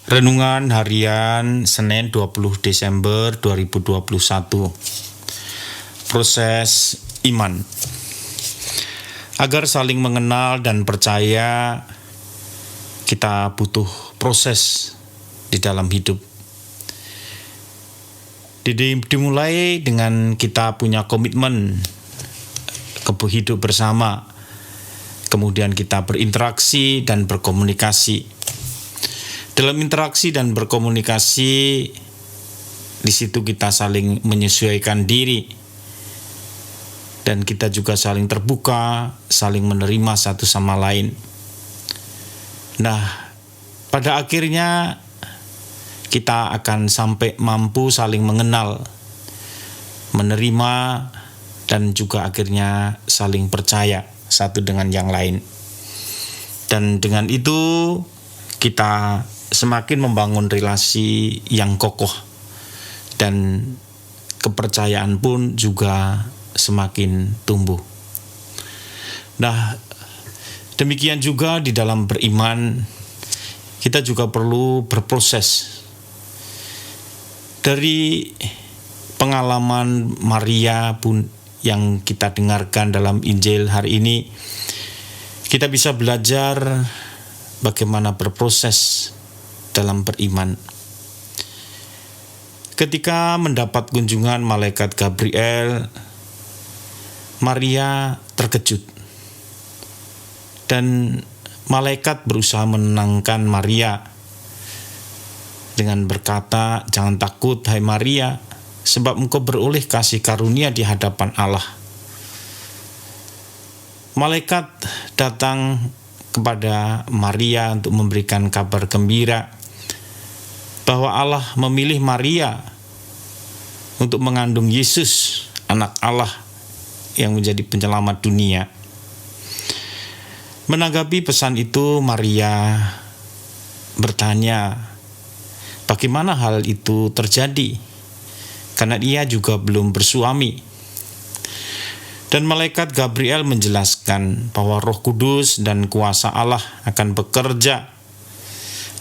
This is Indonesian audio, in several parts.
Renungan Harian Senin 20 Desember 2021. Proses iman. Agar saling mengenal dan percaya, kita butuh proses di dalam hidup. Dimulai dengan kita punya komitmen hidup bersama, kemudian kita berinteraksi dan berkomunikasi. Dalam interaksi dan berkomunikasi, di situ kita saling menyesuaikan diri, dan kita juga saling terbuka, saling menerima satu sama lain. Nah, pada akhirnya kita akan sampai mampu saling mengenal, menerima, dan juga akhirnya saling percaya satu dengan yang lain. Dan dengan itu kita semakin membangun relasi yang kokoh, dan kepercayaan pun juga semakin tumbuh. Nah, demikian juga di dalam beriman, kita juga perlu berproses. Dari pengalaman Maria pun yang kita dengarkan dalam Injil hari ini, kita bisa belajar bagaimana berproses dalam beriman. Ketika mendapat kunjungan malaikat Gabriel, Maria terkejut, dan malaikat berusaha menenangkan Maria dengan berkata, "Jangan takut, hai Maria, sebab engkau beroleh kasih karunia di hadapan Allah." Malaikat datang kepada Maria untuk memberikan kabar gembira bahwa Allah memilih Maria untuk mengandung Yesus, anak Allah yang menjadi penyelamat dunia. Menanggapi pesan itu, Maria bertanya, bagaimana hal itu terjadi? Karena ia juga belum bersuami. Dan malaikat Gabriel menjelaskan bahwa Roh Kudus dan kuasa Allah akan bekerja.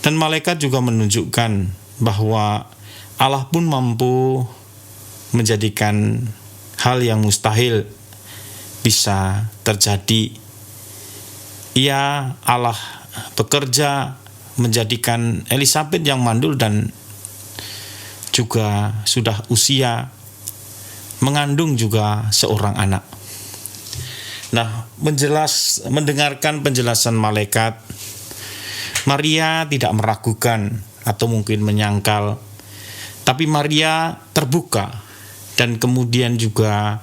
Dan malaikat juga menunjukkan bahwa Allah pun mampu menjadikan hal yang mustahil bisa terjadi. Allah bekerja menjadikan Elisabet yang mandul dan juga sudah usia mengandung juga seorang anak. Nah, mendengarkan penjelasan malaikat, Maria tidak meragukan atau mungkin menyangkal, tapi Maria terbuka dan kemudian juga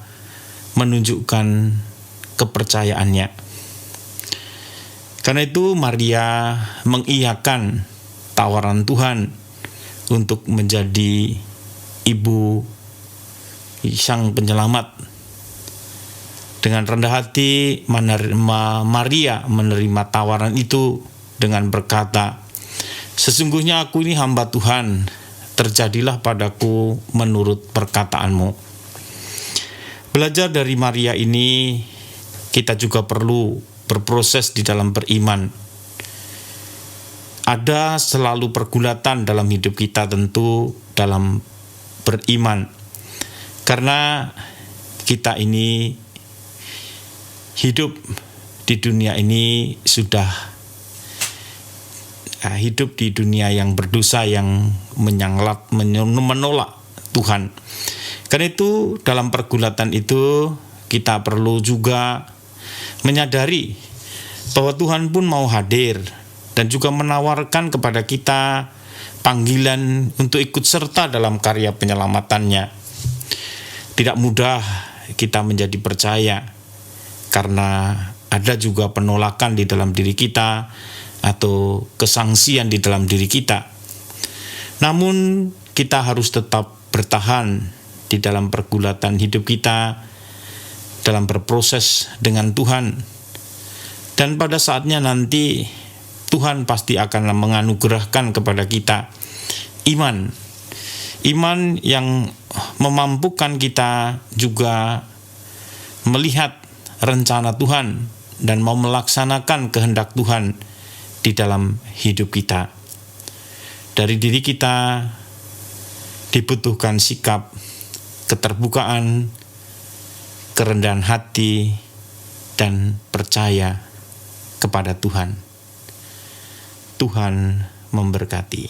menunjukkan kepercayaannya. Karena itu Maria mengiyakan tawaran Tuhan untuk menjadi ibu Sang Penyelamat. Dengan rendah hati Maria menerima tawaran itu dengan berkata, "Sesungguhnya aku ini hamba Tuhan, terjadilah padaku menurut perkataanmu." Belajar dari Maria ini, kita juga perlu berproses di dalam beriman. Ada selalu pergulatan dalam hidup kita, tentu dalam beriman. Karena kita ini hidup di dunia ini sudah hidup di dunia yang berdosa, yang menolak Tuhan. Karena itu dalam pergulatan itu kita perlu juga menyadari bahwa Tuhan pun mau hadir dan juga menawarkan kepada kita panggilan untuk ikut serta dalam karya penyelamatannya. Tidak mudah kita menjadi percaya karena ada juga penolakan di dalam diri kita atau kesangsian di dalam diri kita. Namun kita harus tetap bertahan di dalam pergulatan hidup kita, dalam berproses dengan Tuhan. Dan pada saatnya nanti Tuhan pasti akan menganugerahkan kepada kita iman yang memampukan kita juga melihat rencana Tuhan dan mau melaksanakan kehendak Tuhan di dalam hidup kita. Dari diri kita dibutuhkan sikap keterbukaan, kerendahan hati, dan percaya kepada Tuhan. Tuhan memberkati.